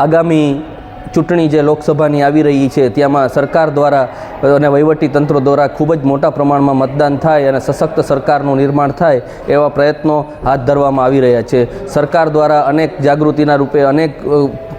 આગામી ચૂંટણી જે લોકસભાની આવી રહી છે તેમાં સરકાર દ્વારા અને વહીવટી તંત્રો દ્વારા ખૂબ જ મોટા પ્રમાણમાં મતદાન થાય અને સશક્ત સરકારનું નિર્માણ થાય એવા પ્રયત્નો હાથ ધરવામાં આવી રહ્યા છે. સરકાર દ્વારા અનેક જાગૃતિના રૂપે અનેક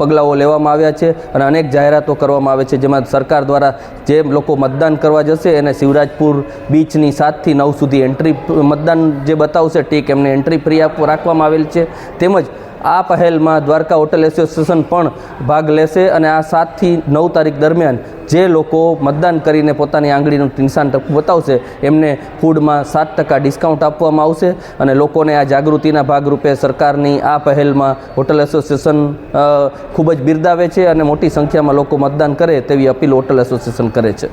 પગલાઓ લેવામાં આવ્યા છે અને અનેક જાહેરાતો કરવામાં આવે છે, જેમાં સરકાર દ્વારા જે લોકો મતદાન કરવા જશે એને શિવરાજપુર બીચની 7 થી 9 સુધી એન્ટ્રી મતદાન જે બતાવશે ટીક એમને એન્ટ્રી ફ્રી રાખવામાં આવેલ છે. તેમજ આ પહેલમાં દ્વારકા હોટલ એસોસિએશન પણ ભાગ લેશે અને આ 7 થી 9 તારીખ દરમિયાન જે લોકો મતદાન કરીને પોતાની આંગળીનું નિશાન બતાવશે એમને ફૂડમાં 7% ડિસ્કાઉન્ટ આપવામાં આવશે અને લોકોને આ જાગૃતિના ભાગરૂપે સરકારની આ પહેલમાં હોટલ એસોસિએશન ખૂબ જ બિરદાવે છે અને મોટી સંખ્યામાં લોકો મતદાન કરે તેવી અપીલ હોટલ એસોસિએશન કરે છે.